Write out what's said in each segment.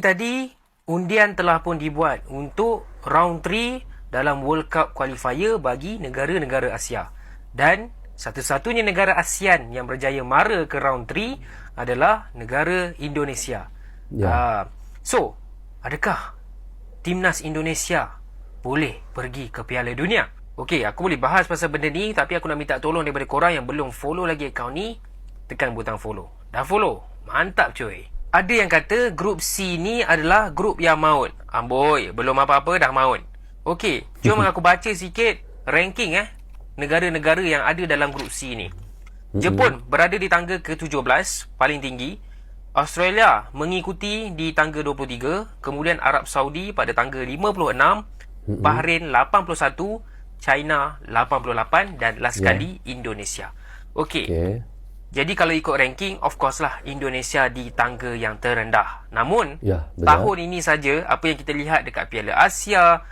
tadi, undian telah pun dibuat untuk round 3 dalam World Cup qualifier bagi negara-negara Asia. Dan satu-satunya negara ASEAN yang berjaya mara ke round 3 adalah negara Indonesia. So, adakah timnas Indonesia boleh pergi ke Piala Dunia? Okey, aku boleh bahas pasal benda ni, tapi aku nak minta tolong daripada korang yang belum follow lagi akaun ni, tekan butang follow. Dah follow? Mantap cuy. Ada yang kata grup C ni adalah grup yang maut. Amboi, belum apa-apa dah maut. Okey, jom aku baca sikit ranking negara-negara yang ada dalam grup C ni. Jepun berada di tangga ke-17, paling tinggi. Australia mengikuti di tangga 23, kemudian Arab Saudi pada tangga 56, Bahrain 81, China 88 dan last sekali Indonesia. Okey. Jadi kalau ikut ranking, of course lah Indonesia di tangga yang terendah. Namun tahun ini saja apa yang kita lihat dekat Piala Asia,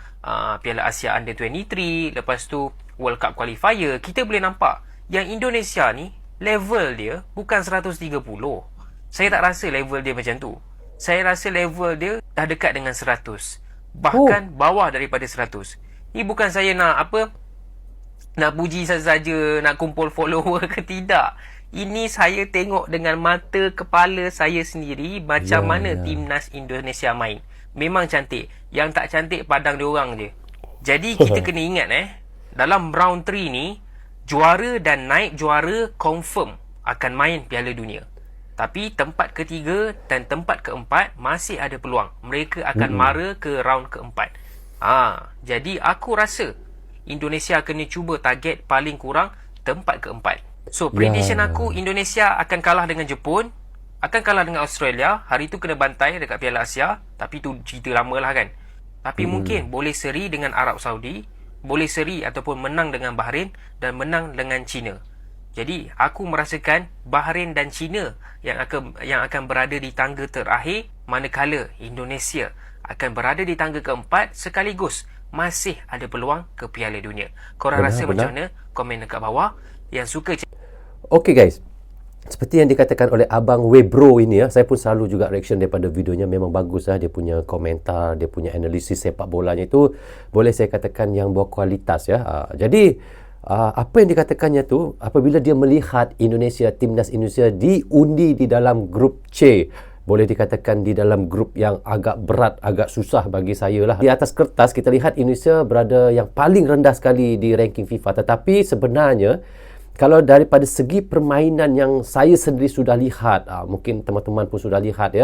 Piala Asia Under 23, lepas tu World Cup qualifier, kita boleh nampak yang Indonesia ni level dia bukan 130. Saya tak rasa level dia macam tu. Saya rasa level dia dah dekat dengan 100. Bahkan bawah daripada 100. Ini bukan saya nak puji saja, nak kumpul follower ke tidak. Ini saya tengok dengan mata kepala saya sendiri macam mana timnas Indonesia main. Memang cantik. Yang tak cantik padang diorang je. Jadi kita kena ingat dalam round 3 ni, juara dan naik juara confirm akan main Piala Dunia. Tapi tempat ketiga dan tempat keempat masih ada peluang. Mereka akan mara ke round keempat. Jadi aku rasa Indonesia kena cuba target paling kurang tempat keempat. So prediction aku, Indonesia akan kalah dengan Jepun, akan kalah dengan Australia. Hari tu kena bantai dekat Piala Asia. Tapi tu cerita lama lah kan. Tapi mungkin boleh seri dengan Arab Saudi, boleh seri ataupun menang dengan Bahrain dan menang dengan China. Jadi aku merasakan Bahrain dan China yang akan berada di tangga terakhir, manakala Indonesia akan berada di tangga keempat sekaligus masih ada peluang ke Piala Dunia. Korang rasa macam mana? Komen dekat bawah. Yang suka Okey guys, seperti yang dikatakan oleh Abang Webro ini saya pun selalu juga reaction daripada videonya. Memang bagus dia punya komentar, dia punya analisis sepak bolanya itu boleh saya katakan yang berkualitas Jadi apa yang dikatakannya tu, apabila dia melihat Indonesia, timnas Indonesia diundi di dalam grup C, boleh dikatakan di dalam grup yang agak berat, agak susah bagi saya lah. Di atas kertas kita lihat Indonesia berada yang paling rendah sekali di ranking FIFA. Tetapi sebenarnya kalau daripada segi permainan yang saya sendiri sudah lihat, mungkin teman-teman pun sudah lihat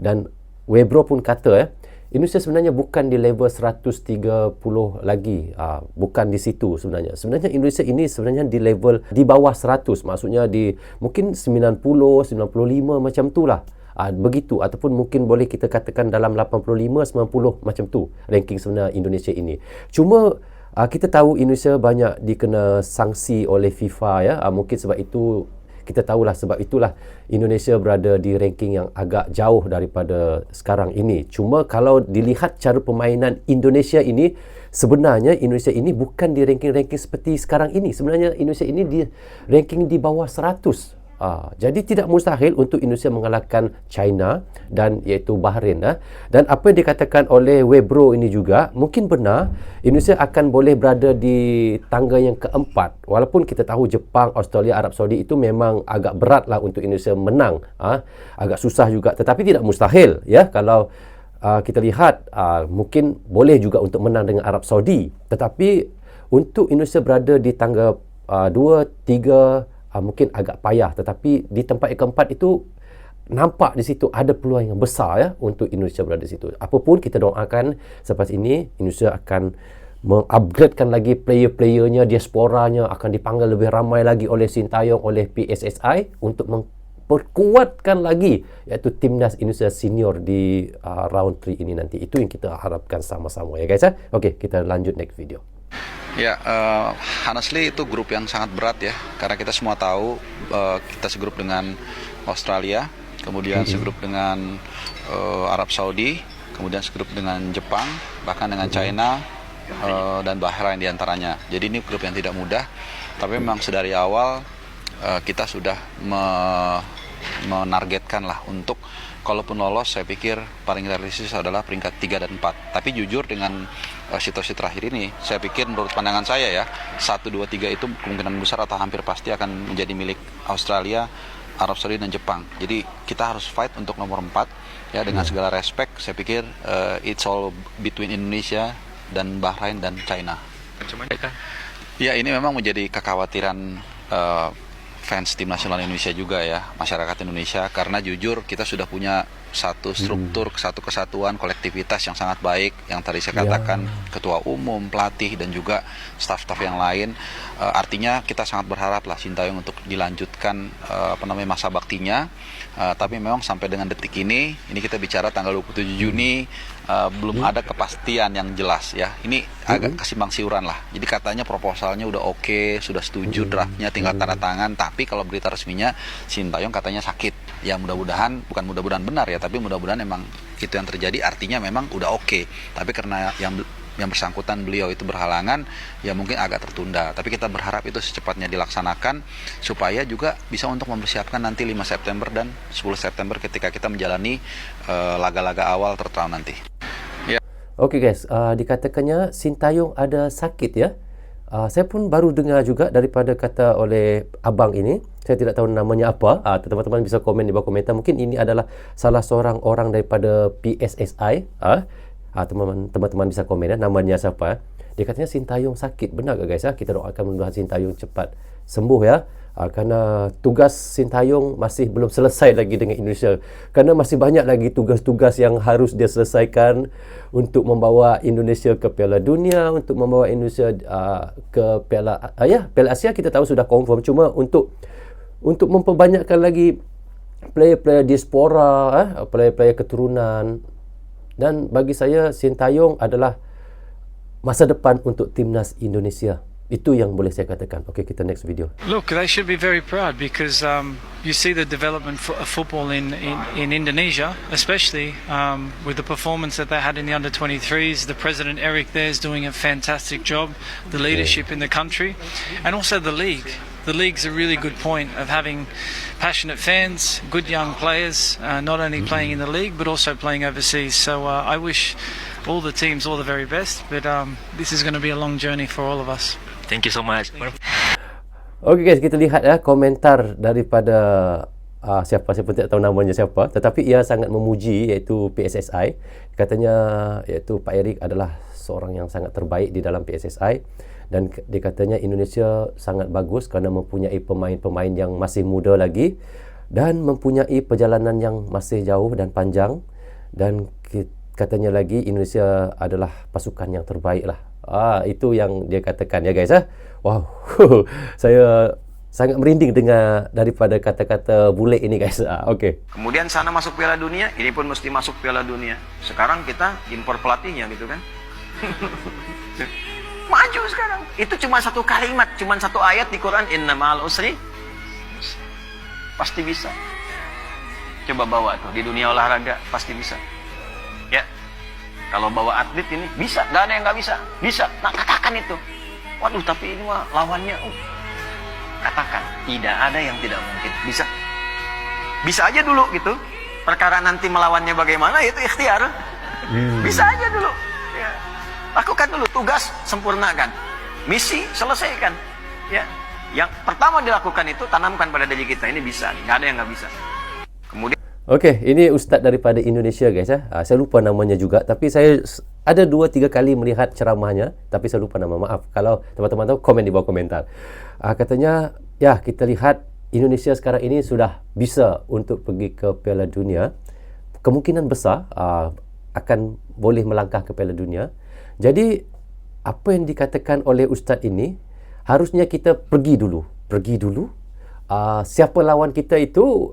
dan Webro pun kata Indonesia sebenarnya bukan di level 130 lagi. Bukan di situ sebenarnya. Sebenarnya Indonesia ini sebenarnya di level di bawah 100. Maksudnya di mungkin 90, 95 macam tu lah. Begitu. Ataupun mungkin boleh kita katakan dalam 85, 90 macam tu ranking sebenarnya Indonesia ini. Cuma kita tahu Indonesia banyak dikena sanksi oleh FIFA mungkin sebab itu kita tahulah, sebab itulah Indonesia berada di ranking yang agak jauh daripada sekarang ini. Cuma kalau dilihat cara permainan Indonesia ini, sebenarnya Indonesia ini bukan di ranking-ranking seperti sekarang ini. Sebenarnya Indonesia ini di ranking di bawah 100. Jadi tidak mustahil untuk Indonesia mengalahkan China dan iaitu Bahrain. Dan apa yang dikatakan oleh Webro ini juga mungkin benar, Indonesia akan boleh berada di tangga yang keempat. Walaupun kita tahu Jepang, Australia, Arab Saudi itu memang agak berat lah untuk Indonesia menang. Agak susah juga, tetapi tidak mustahil kalau kita lihat mungkin boleh juga untuk menang dengan Arab Saudi. Tetapi untuk Indonesia berada di tangga 2, 3 mungkin agak payah, tetapi di tempat yang keempat itu nampak di situ ada peluang yang besar untuk Indonesia berada di situ. Apapun kita doakan selepas ini Indonesia akan mengupgradekan lagi player-playernya, diasporanya akan dipanggil lebih ramai lagi oleh Sintayong, oleh PSSI untuk memperkuatkan lagi iaitu timnas Indonesia senior di round 3 ini nanti. Itu yang kita harapkan sama-sama guys. Okey, kita lanjut next video. Honestly itu grup yang sangat berat karena kita semua tahu kita segrup dengan Australia, kemudian segrup dengan Arab Saudi, kemudian segrup dengan Jepang, bahkan dengan China dan Bahrain diantaranya. Jadi ini grup yang tidak mudah, tapi memang sedari awal kita sudah menargetkan lah untuk kalaupun lolos saya pikir paling realistis adalah peringkat 3 dan 4. Tapi jujur dengan situasi terakhir ini, saya pikir menurut pandangan saya ya, 1, 2, 3 itu kemungkinan besar atau hampir pasti akan menjadi milik Australia, Arab Saudi dan Jepang. Jadi kita harus fight untuk nomor 4 ya, dengan segala respect. Saya pikir it's all between Indonesia dan Bahrain dan China. Ya, ini memang menjadi kekhawatiran fans tim nasional Indonesia juga ya, masyarakat Indonesia, karena jujur kita sudah punya satu struktur, satu kesatuan, kolektivitas yang sangat baik, yang tadi saya katakan ketua umum, pelatih dan juga staf-staf yang lain. Artinya kita sangat berharap lah Sintayong untuk dilanjutkan masa baktinya. Tapi memang sampai dengan detik ini kita bicara tanggal 27 Juni, belum ada kepastian yang jelas ya. Ini agak kesimpang siuran lah. Jadi katanya proposalnya udah oke, sudah setuju draftnya, tinggal tanda tangan. Tapi kalau berita resminya Sintayong katanya sakit. Ya mudah-mudahan, bukan mudah-mudahan benar ya, tapi mudah-mudahan memang itu yang terjadi. Artinya memang udah oke. Tapi karena yang bersangkutan beliau itu berhalangan, ya mungkin agak tertunda. Tapi kita berharap itu secepatnya dilaksanakan supaya juga bisa untuk mempersiapkan nanti 5 September dan 10 September ketika kita menjalani laga-laga awal terutama nanti. Oke guys, dikatakannya Sintayong ada sakit ya. Saya pun baru dengar juga daripada kata oleh abang ini. Saya tidak tahu namanya apa. Teman-teman bisa komen di bawah komentar. Mungkin ini adalah salah seorang orang daripada PSSI. Teman-teman bisa komen ya, namanya siapa. Dia katanya Sintayong sakit. Benar ke guys? Kita doakan mudah-mudahan Sintayong cepat sembuh ya. Kerana tugas Sintayong masih belum selesai lagi dengan Indonesia. Kerana masih banyak lagi tugas-tugas yang harus dia selesaikan untuk membawa Indonesia ke Piala Dunia, untuk membawa Indonesia ke Piala Asia kita tahu sudah confirm. Cuma untuk memperbanyakkan lagi player-player diaspora, player-player keturunan. Dan bagi saya Sintayong adalah masa depan untuk timnas Indonesia. Itu yang boleh saya katakan. Okay, kita next video. Look, they should be very proud because you see the development of football in Indonesia, especially with the performance that they had in the under-23s. The President Eric there is doing a fantastic job. The leadership in the country, and also the league. The league's a really good point of having passionate fans, good young players, not only playing in the league but also playing overseas. So I wish all the teams all the very best, but this is going to be a long journey for all of us. Thank you so much. Okay guys, kita lihat ya komentar daripada siapa, saya pun tidak tahu namanya siapa, tetapi ia sangat memuji iaitu PSSI. Katanya iaitu Pak Erick adalah seorang yang sangat terbaik di dalam PSSI, dan dikatanya Indonesia sangat bagus kerana mempunyai pemain-pemain yang masih muda lagi dan mempunyai perjalanan yang masih jauh dan panjang, dan katanya lagi Indonesia adalah pasukan yang terbaik lah. Itu yang dia katakan ya guys. Wow, saya sangat merinding dengar daripada kata-kata bule ini guys. Okay. Kemudian sana masuk Piala Dunia, ini pun mesti masuk Piala Dunia. Sekarang kita impor pelatihnya gitu kan. Maju sekarang. Itu cuma satu kalimat, cuma satu ayat di Quran, inna ma'al usri pasti bisa. Coba bawa tuh di dunia olahraga, pasti bisa. Ya. Kalau bawa atlet ini bisa, gak ada yang gak bisa. Bisa. Nah, katakan itu. Waduh, tapi ini mah lawannya katakan, tidak ada yang tidak mungkin. Bisa. Bisa aja dulu gitu. Perkara nanti melawannya bagaimana itu ikhtiar. Bisa aja dulu. Ya. Lakukan dulu tugas, sempurnakan. Misi, selesaikan. Ya. Yang pertama dilakukan itu tanamkan pada diri kita, ini bisa, nggak ada yang nggak bisa. Kemudian Okey, ini ustaz daripada Indonesia guys. Saya lupa namanya juga, tapi saya ada 2-3 kali melihat ceramahnya, tapi saya lupa nama. Maaf kalau teman-teman tahu, komen di bawah komentar. Katanya, ya kita lihat Indonesia sekarang ini sudah bisa untuk pergi ke Piala Dunia. Kemungkinan besar akan boleh melangkah ke Piala Dunia. Jadi apa yang dikatakan oleh ustaz ini, harusnya kita pergi dulu. Siapa lawan kita itu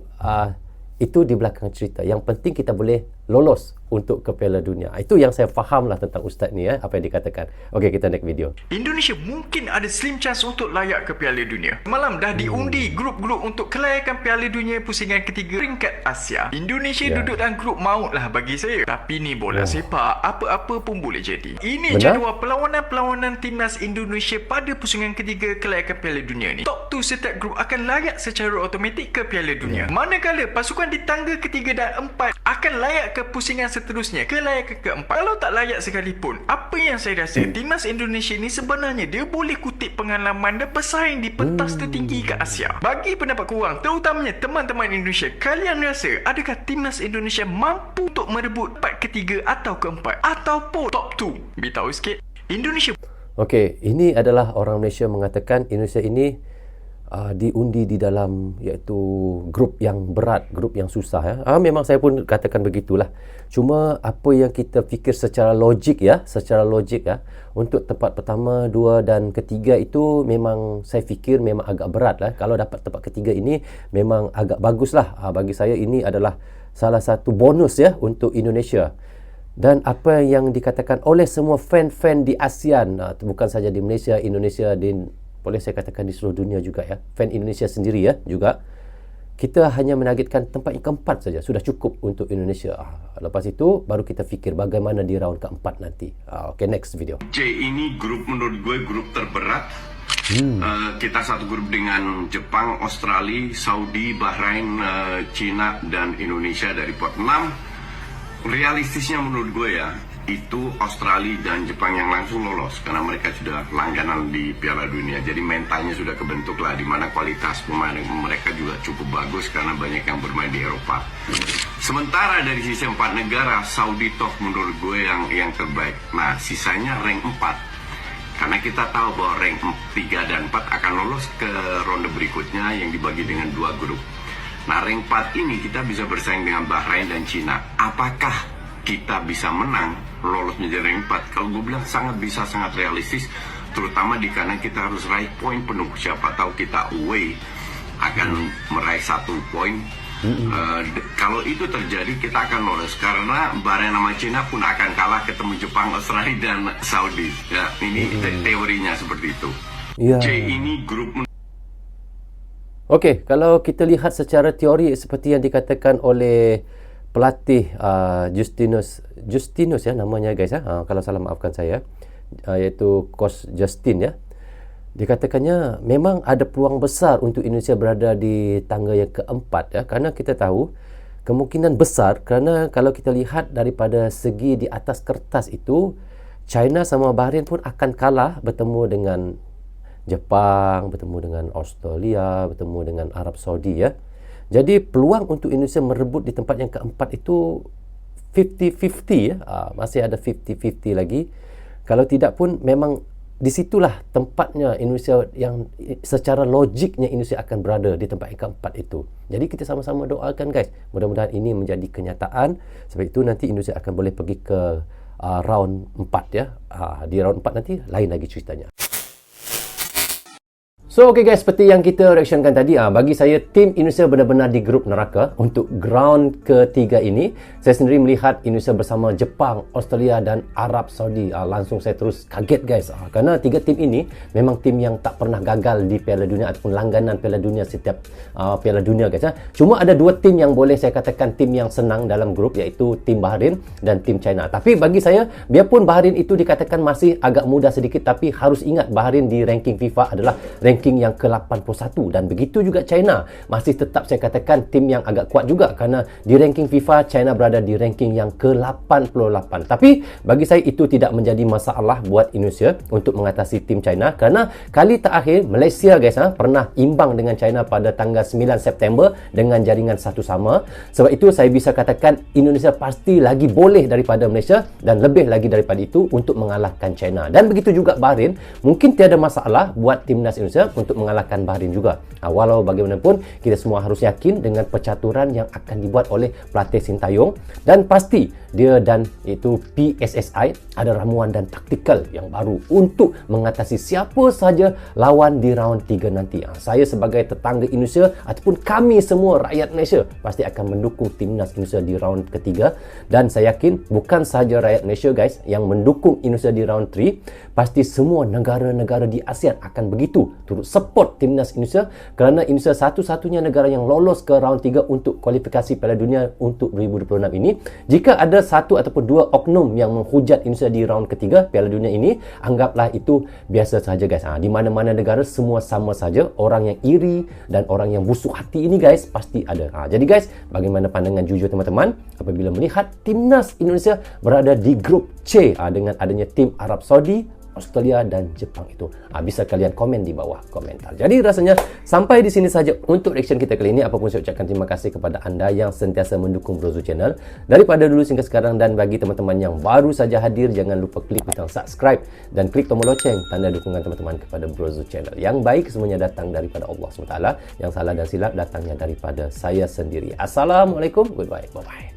di belakang cerita. Yang penting kita boleh lolos untuk ke Piala Dunia. Itu yang saya faham lah tentang Ustaz ni apa yang dikatakan. Okey, kita next video. Indonesia mungkin ada slim chance untuk layak ke Piala Dunia. Malam dah diundi grup-grup untuk kelayakan Piala Dunia pusingan ketiga peringkat Asia. Indonesia duduk dalam grup maut lah bagi saya. Tapi ni bola sepak, apa-apa pun boleh jadi. Ini jadual perlawanan-perlawanan timnas Indonesia pada pusingan ketiga kelayakan Piala Dunia ni. Top 2 setiap grup akan layak secara automatik ke Piala Dunia. Manakala pasukan di tangga ketiga dan 4 akan layak ke pusingan seterusnya, ke layakan keempat. Kalau tak layak sekalipun, apa yang saya rasa, timnas Indonesia ni sebenarnya dia boleh kutip pengalaman dan bersaing di pentas tertinggi ke Asia. Bagi pendapat korang, terutamanya teman-teman Indonesia, kalian rasa adakah timnas Indonesia mampu untuk merebut tempat ketiga atau keempat, ataupun top 2? Beritahu sikit. Indonesia. Okey, ini adalah orang Malaysia mengatakan Indonesia ini diundi di dalam iaitu grup yang berat, grup yang susah memang saya pun katakan begitulah. Cuma apa yang kita fikir secara logik untuk tempat pertama, 2 dan ketiga itu memang saya fikir memang agak berat lah. Kalau dapat tempat ketiga ini memang agak baguslah. Bagi saya ini adalah salah satu bonus untuk Indonesia. Dan apa yang dikatakan oleh semua fan-fan di ASEAN, bukan saja di Malaysia, Indonesia, boleh saya katakan di seluruh dunia juga fan Indonesia sendiri juga, kita hanya menargetkan tempat yang keempat saja sudah cukup untuk Indonesia. Lepas itu baru kita fikir bagaimana di round keempat nanti. Okay, next video. J ini grup menurut gue grup terberat. Kita satu grup dengan Jepang, Australia, Saudi, Bahrain, China dan Indonesia dari pot 6. Realistisnya menurut gue itu Australia dan Jepang yang langsung lolos karena mereka sudah langganan di Piala Dunia, jadi mentalnya sudah kebentuk lah, di mana kualitas pemain mereka juga cukup bagus karena banyak yang bermain di Eropa. Sementara dari sisi 4 negara, Saudi toh menurut gue yang terbaik. Nah, sisanya rank 4 karena kita tahu bahwa rank 3 dan 4 akan lolos ke ronde berikutnya yang dibagi dengan 2 grup. Nah, rank 4 ini kita bisa bersaing dengan Bahrain dan China. Apakah kita bisa menang lolos menjadi rank 4? Kalau gue bilang sangat bisa, sangat realistis, terutama di kanan kita harus raih poin penuh. Siapa tahu kita away akan meraih 1 poin. Kalau itu terjadi kita akan lolos karena Bahrain sama China pun akan kalah ketemu Jepang, Australia dan Saudi. Ya, ini teorinya seperti itu. J ini grup. Okey, kalau kita lihat secara teori seperti yang dikatakan oleh pelatih Justinus namanya guys kalau salah maafkan saya, iaitu Coach Justin dikatakannya memang ada peluang besar untuk Indonesia berada di tangga yang keempat kerana kita tahu kemungkinan besar, kerana kalau kita lihat daripada segi di atas kertas itu China sama Bahrain pun akan kalah bertemu dengan Jepang, bertemu dengan Australia, bertemu dengan Arab Saudi Jadi peluang untuk Indonesia merebut di tempat yang keempat itu 50-50 masih ada 50-50 lagi. Kalau tidak pun memang disitulah tempatnya Indonesia yang secara logiknya Indonesia akan berada di tempat yang keempat itu. Jadi kita sama-sama doakan guys, mudah-mudahan ini menjadi kenyataan. Sebab itu nanti Indonesia akan boleh pergi ke round 4 di round 4 nanti lain lagi ceritanya. So okay guys, seperti yang kita reactionkan tadi, bagi saya tim Indonesia benar-benar di grup neraka untuk ground ketiga ini. Saya sendiri melihat Indonesia bersama Jepang, Australia dan Arab Saudi. Langsung saya terus kaget guys, kerana 3 tim ini memang tim yang tak pernah gagal di Piala Dunia ataupun langganan Piala Dunia setiap Piala Dunia guys. Cuma ada 2 tim yang boleh saya katakan tim yang senang dalam grup, iaitu tim Bahrain dan tim China. Tapi bagi saya, biarpun Bahrain itu dikatakan masih agak mudah sedikit, tapi harus ingat Bahrain di ranking FIFA adalah ranking yang ke-81 dan begitu juga China. Masih tetap saya katakan tim yang agak kuat juga kerana di ranking FIFA China berada di ranking yang ke-88. Tapi bagi saya itu tidak menjadi masalah buat Indonesia untuk mengatasi tim China kerana kali terakhir Malaysia guys pernah imbang dengan China pada tanggal 9 September dengan jaringan 1-1. Sebab itu saya bisa katakan Indonesia pasti lagi boleh daripada Malaysia dan lebih lagi daripada itu untuk mengalahkan China. Dan begitu juga Bahrain, mungkin tiada masalah buat timnas Indonesia untuk mengalahkan Bahrain juga. Walau bagaimanapun, kita semua harus yakin dengan percaturan yang akan dibuat oleh pelatih Sintayong, dan pasti dia dan itu PSSI ada ramuan dan taktikal yang baru untuk mengatasi siapa saja lawan di round 3 nanti. Saya sebagai tetangga Indonesia ataupun kami semua rakyat Malaysia pasti akan mendukung timnas Indonesia di round ketiga, dan saya yakin bukan sahaja rakyat Malaysia guys yang mendukung Indonesia di round 3, pasti semua negara-negara di ASEAN akan begitu turut support timnas Indonesia, kerana Indonesia satu-satunya negara yang lolos ke round 3 untuk kualifikasi Piala Dunia untuk 2026 ini. Jika ada satu ataupun dua oknum yang menghujat Indonesia di round ketiga Piala Dunia ini, anggaplah itu biasa saja guys. Di mana-mana negara semua sama saja. Orang yang iri dan orang yang busuk hati ini guys pasti ada. Jadi guys, bagaimana pandangan jujur teman-teman apabila melihat timnas Indonesia berada di grup C dengan adanya tim Arab Saudi, Australia dan Jepang itu? Bisa kalian komen di bawah komentar. Jadi rasanya sampai di sini saja untuk reaction kita kali ini. Apapun saya ucapkan terima kasih kepada anda yang sentiasa mendukung Brozo Channel daripada dulu hingga sekarang, dan bagi teman-teman yang baru saja hadir, jangan lupa klik butang subscribe dan klik tombol loceng tanda dukungan teman-teman kepada Brozo Channel. Yang baik semuanya datang daripada Allah SWT, yang salah dan silap datangnya daripada saya sendiri. Assalamualaikum, goodbye, bye-bye.